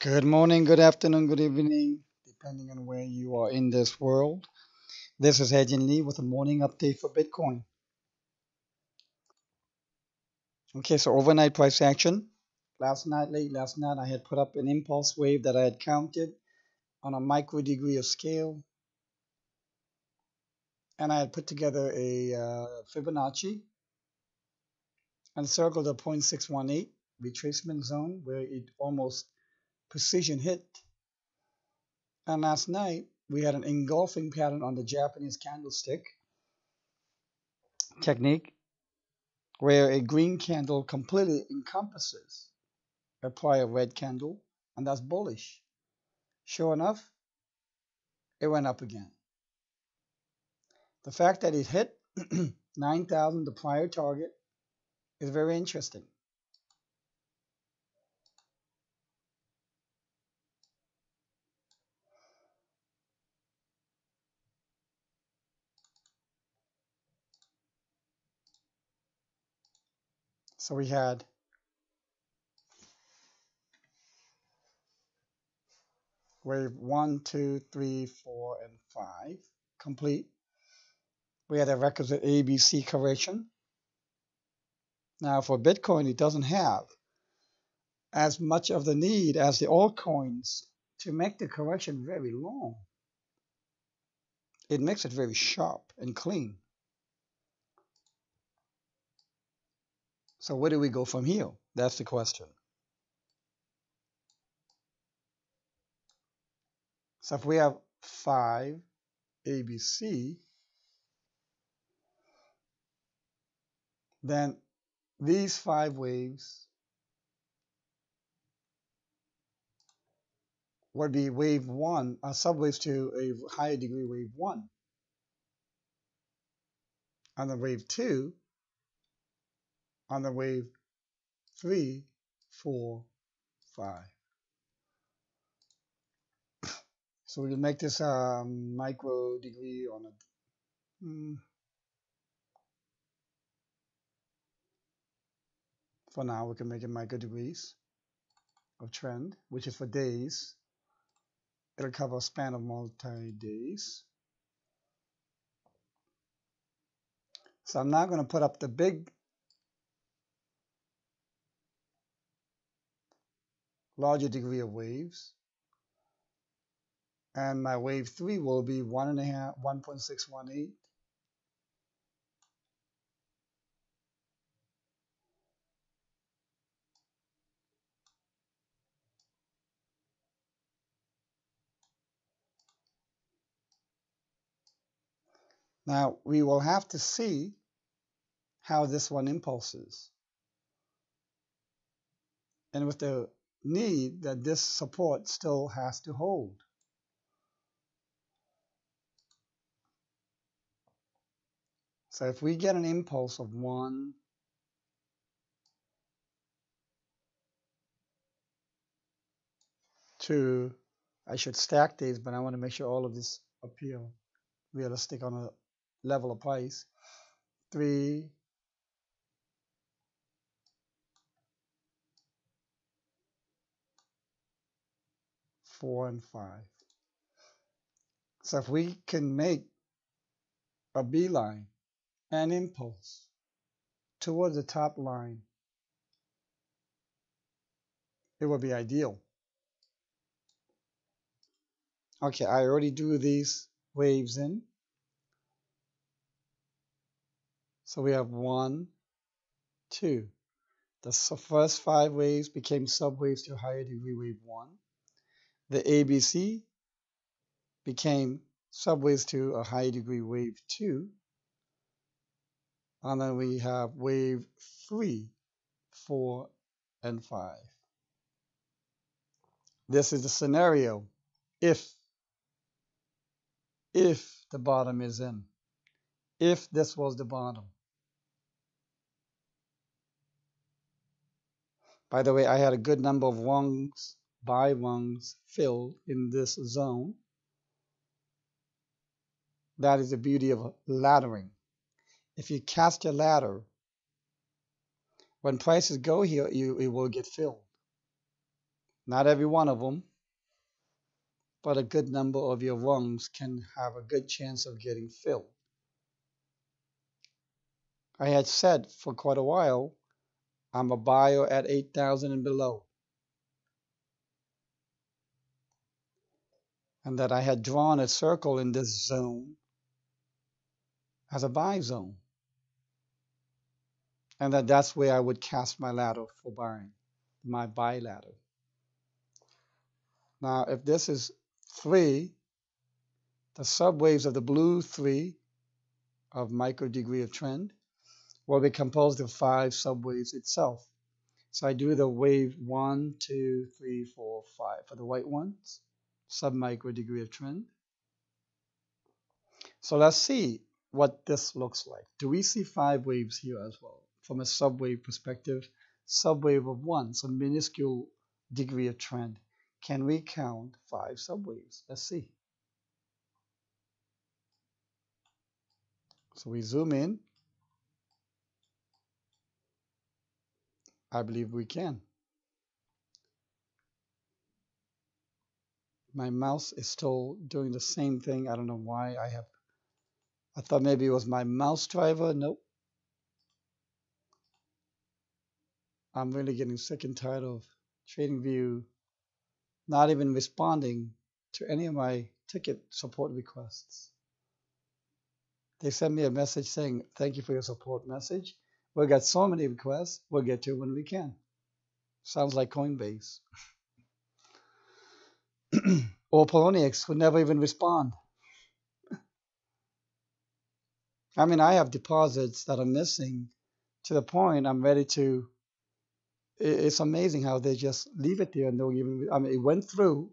Good morning, good afternoon, good evening, depending on where you are in this world. This is Hedgen Lee with a morning update for Bitcoin. Okay, so overnight price action. Late last night, I had put up an impulse wave that I had counted on a micro degree of scale, and I had put together a Fibonacci and circled a 0.618 retracement zone where it almost precision hit. And last night, we had an engulfing pattern on the Japanese candlestick technique where a green candle completely encompasses a prior red candle, and that's bullish. Sure enough, it went up again. The fact that it hit 9,000, the prior target, is very interesting. So we had wave 1, 2, 3, 4, and 5 complete. We had a requisite ABC correction. Now for Bitcoin, it doesn't have as much of the need as the altcoins to make the correction very long. It makes it very sharp and clean. So where do we go from here? That's the question. So if we have 5 ABC, then these 5 waves would be wave 1, subwaves to a higher degree wave 1. On the wave 2, on the wave 3, 4, 5. So we can make this a micro degree on a, for now we can make it micro degrees of trend, which is for days. It'll cover a span of multi-days. So I'm now going to put up the big, larger degree of waves. And my wave 3 will be 1.618. Now we will have to see how this one impulses. And with the need that this support still has to hold. So if we get an impulse of 1, 2, I should stack these, but I want to make sure all of this appear realistic on a level of price. 3, 4, and 5. So if we can make a beeline, an impulse towards the top line, it would be ideal. Okay, I already drew these waves in. So we have 1, 2. The first 5 waves became subwaves to higher degree wave 1. The ABC became subwaves to a higher degree wave 2. And then we have wave 3, 4, and 5. This is the scenario if the bottom is in. If this was the bottom. By the way, I had a good number of rungs, buy rungs filled in this zone. That is the beauty of laddering. If you cast your ladder, when prices go here, it will get filled. Not every one of them, but a good number of your rungs can have a good chance of getting filled. I had said for quite a while, I'm a buyer at 8,000 and below, and that I had drawn a circle in this zone as a buy zone, and that's where I would cast my ladder for buying, my buy ladder. Now, if this is 3, the subwaves of the blue 3 of micro degree of trend will be composed of 5 subwaves itself. So I do the wave 1, 2, 3, 4, 5 for the white ones, sub-micro degree of trend. So let's see what this looks like. Do we see 5 waves here as well? From a subwave perspective, subwave of 1, so minuscule degree of trend. Can we count 5 subwaves? Let's see. So we zoom in. I believe we can. My mouse is still doing the same thing. I don't know why I thought maybe it was my mouse driver. Nope. I'm really getting sick and tired of TradingView not even responding to any of my ticket support requests. They send me a message saying, thank you for your support message. We've got so many requests, we'll get to it when we can. Sounds like Coinbase. Or Poloniex would never even respond. I mean, I have deposits that are missing to the point I'm ready to. It's amazing how they just leave it there and don't even. I mean, it went through,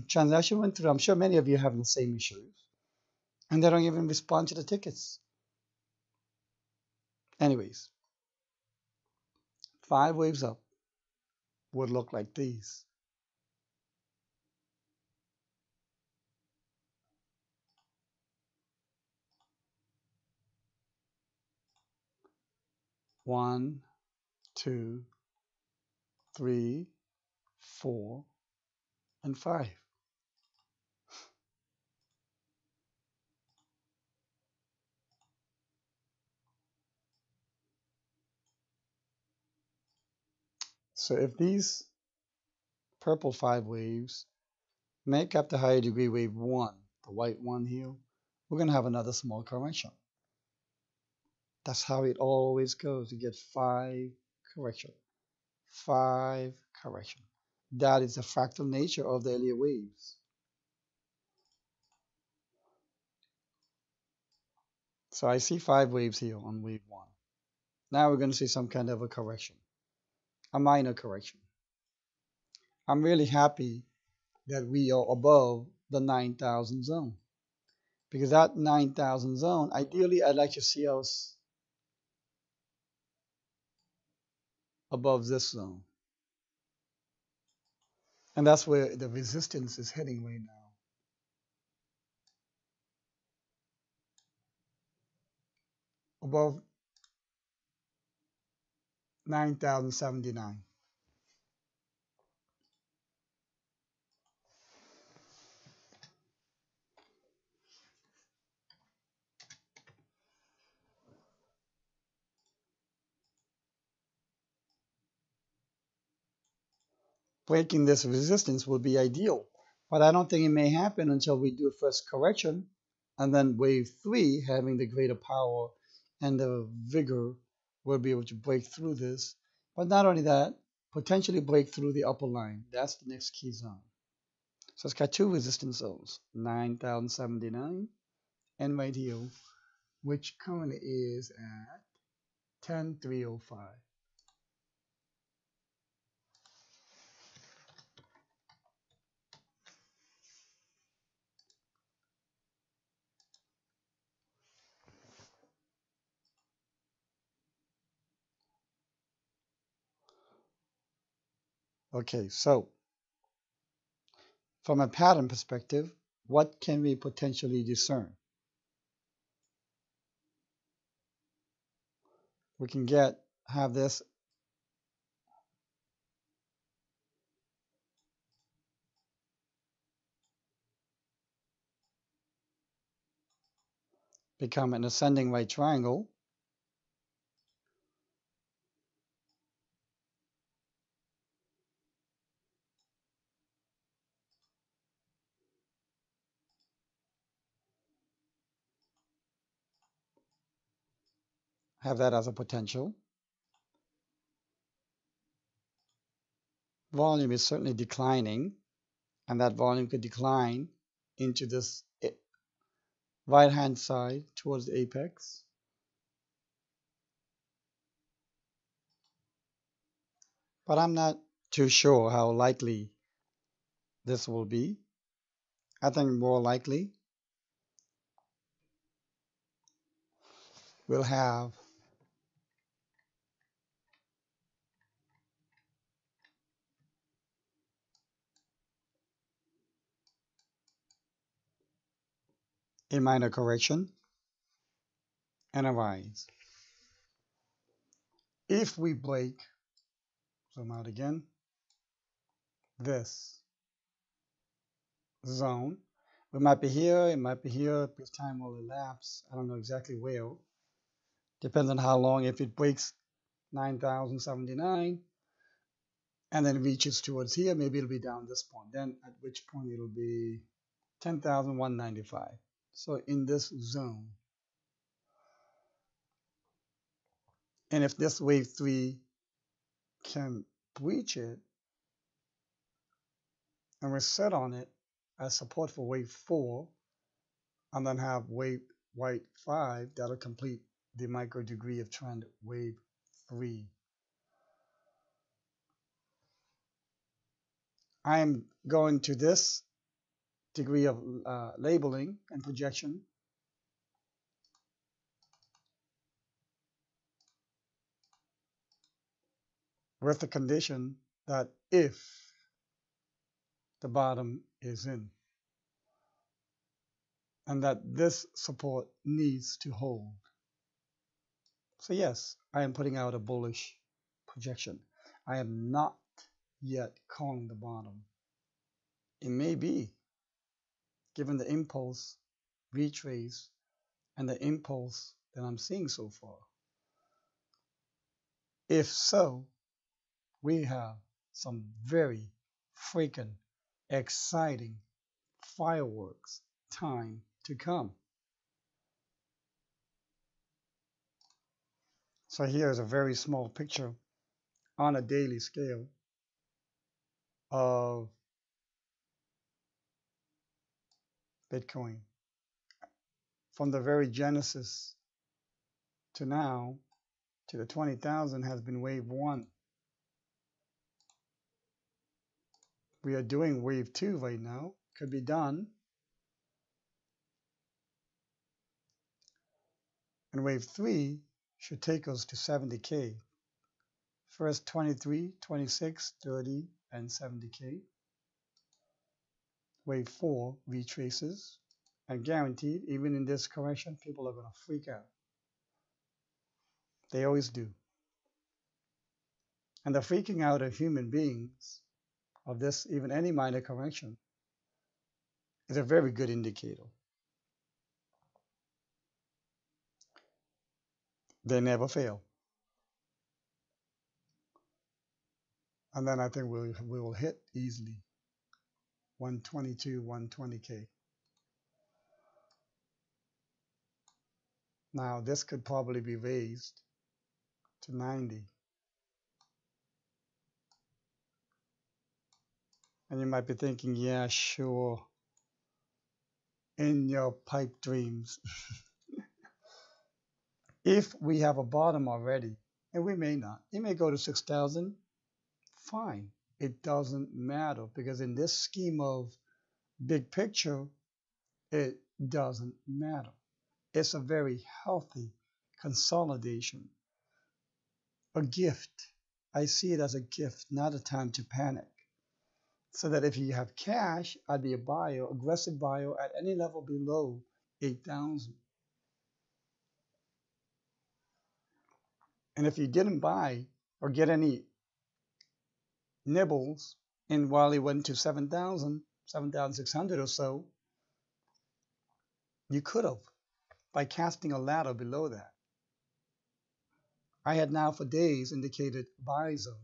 transaction went through. I'm sure many of you have the same issues, and they don't even respond to the tickets. Anyways, 5 waves up would look like these. One, 2, 3, 4, and 5. So if these purple 5 waves make up the higher degree wave 1, the white one here, we're going to have another small correction. That's how it always goes. You get 5 correction, 5 correction. That is the fractal nature of the Elliott waves. So I see 5 waves here on wave 1. Now we're going to see some kind of a correction, a minor correction. I'm really happy that we are above the 9,000 zone, because that 9,000 zone, ideally I'd like to see us above this zone. And that's where the resistance is heading right now. Above 9,079. Breaking this resistance would be ideal, but I don't think it may happen until we do first correction, and then wave 3, having the greater power and the vigor, will be able to break through this. But not only that, potentially break through the upper line. That's the next key zone. So it's got 2 resistance zones, 9,079 and right here, which currently is at 10,305. Okay, so from a pattern perspective, what can we potentially discern? We can have this become an ascending right triangle. Have that as a potential. Volume is certainly declining, and that volume could decline into this right hand side towards the apex. But I'm not too sure how likely this will be. I think more likely we'll have a minor correction and a rise. If we break, zoom out again, this zone, we might be here, it might be here, because time will elapse. I don't know exactly where. Depends on how long. If it breaks 9,079 and then reaches towards here, maybe it'll be down this point. Then at which point it'll be 10,195. So in this zone. And if this wave 3 can breach it, and we're set on it as support for wave 4, and then have wave white 5, that'll complete the micro degree of trend wave 3. I am going to this degree of labeling and projection with the condition that if the bottom is in, and that this support needs to hold. So yes, I am putting out a bullish projection. I am not yet calling the bottom. It may be, given the impulse retrace and the impulse that I'm seeing so far. If so, we have some very freaking exciting fireworks time to come. So here's a very small picture on a daily scale of Bitcoin. From the very genesis to now, to the 20,000 has been wave 1. We are doing wave 2 right now. Could be done. And wave 3 should take us to 70K. First 23, 26, 30, and 70K. Wave 4 retraces. And guaranteed, even in this correction, people are going to freak out. They always do. And the freaking out of human beings of this, even any minor correction, is a very good indicator. They never fail. And then I think we will hit easily 122, 120K. Now this could probably be raised to 90. And you might be thinking, yeah, sure, in your pipe dreams. If we have a bottom already, and we may not, it may go to 6,000, fine. It doesn't matter, because in this scheme of big picture, it doesn't matter. It's a very healthy consolidation, a gift. I see it as a gift, not a time to panic. So that if you have cash, I'd be a buyer, aggressive buyer at any level below 8,000. And if you didn't buy or get any nibbles in while it went to 7,000, 7,600 or so, you could have. by casting a ladder below that. I had now for days indicated buy zones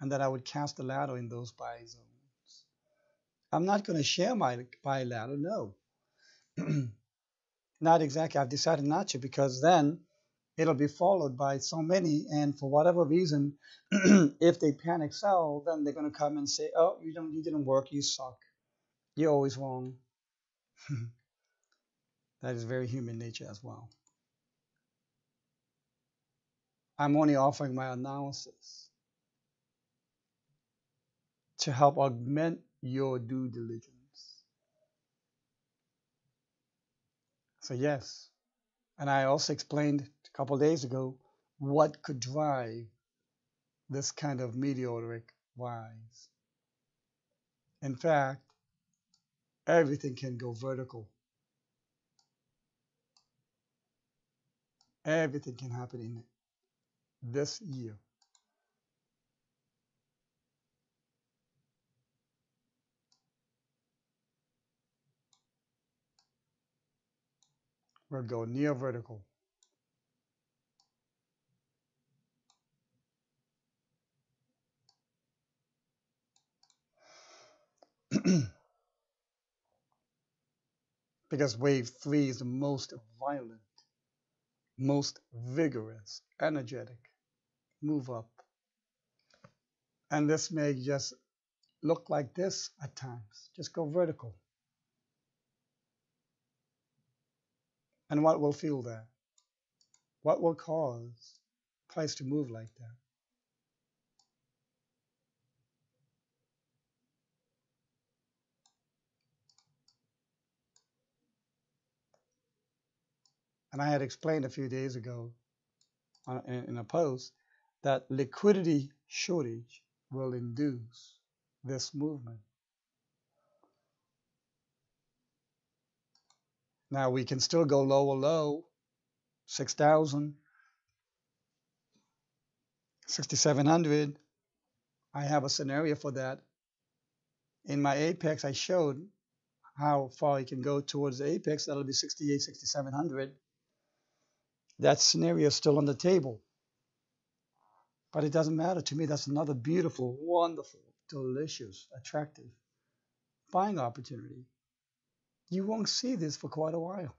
and that I would cast a ladder in those buy zones. I'm not going to share my buy ladder, no. Not exactly. I've decided not to because then it'll be followed by so many, and for whatever reason, if they panic sell, then they're going to come and say, "Oh, you didn't work, you suck. You're always wrong." That is very human nature as well. I'm only offering my analysis to help augment your due diligence. So yes, and I also explained a couple of days ago what could drive this kind of meteoric rise. In fact, everything can go vertical. Everything can happen in this year. We'll go near vertical. Because wave 3 is the most violent, most vigorous, energetic move up. And this may just look like this at times. Just go vertical. And what will fuel that? What will cause price to move like that? And I had explained a few days ago in a post that liquidity shortage will induce this movement. Now we can still go lower low, 6,000, 6,700. I have a scenario for that. In my apex, I showed how far you can go towards the apex. That'll be 68, 6,700. That scenario is still on the table. But it doesn't matter to me. That's another beautiful, wonderful, delicious, attractive buying opportunity. You won't see this for quite a while.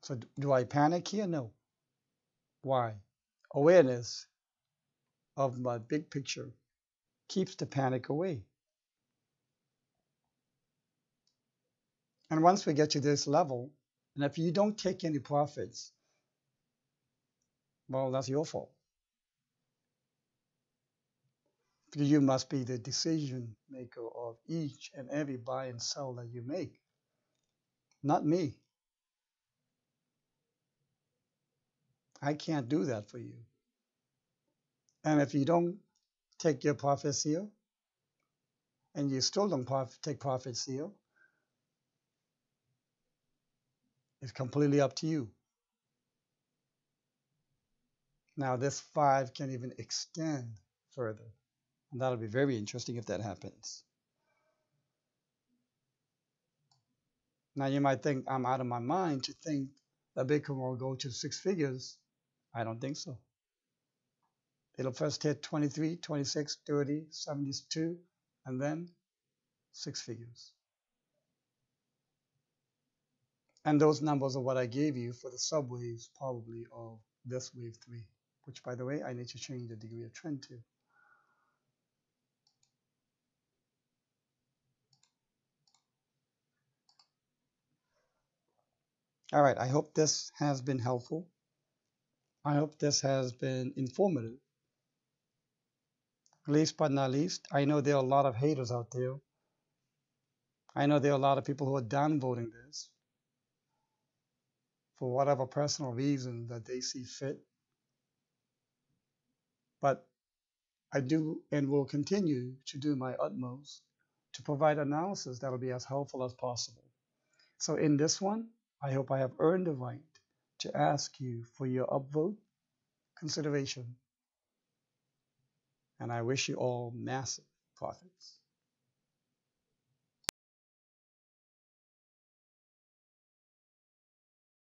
So do I panic here? No. Why? Awareness of my big picture keeps the panic away. And once we get to this level, and if you don't take any profits, well, that's your fault. You must be the decision maker of each and every buy and sell that you make, not me. I can't do that for you. And if you don't take your profits here, and you still don't take profits here, it's completely up to you. Now, this 5 can even extend further. And that'll be very interesting if that happens. Now, you might think I'm out of my mind to think that Bitcoin will go to 6 figures. I don't think so. It'll first hit 23, 26, 30, 72, and then 6 figures. And those numbers are what I gave you for the subwaves, probably, of this wave 3, which, by the way, I need to change the degree of trend to. All right, I hope this has been helpful. I hope this has been informative. Least but not least, I know there are a lot of haters out there. I know there are a lot of people who are downvoting this for whatever personal reason that they see fit. But I do and will continue to do my utmost to provide analysis that will be as helpful as possible. So in this one, I hope I have earned the right to ask you for your upvote consideration. And I wish you all massive profits.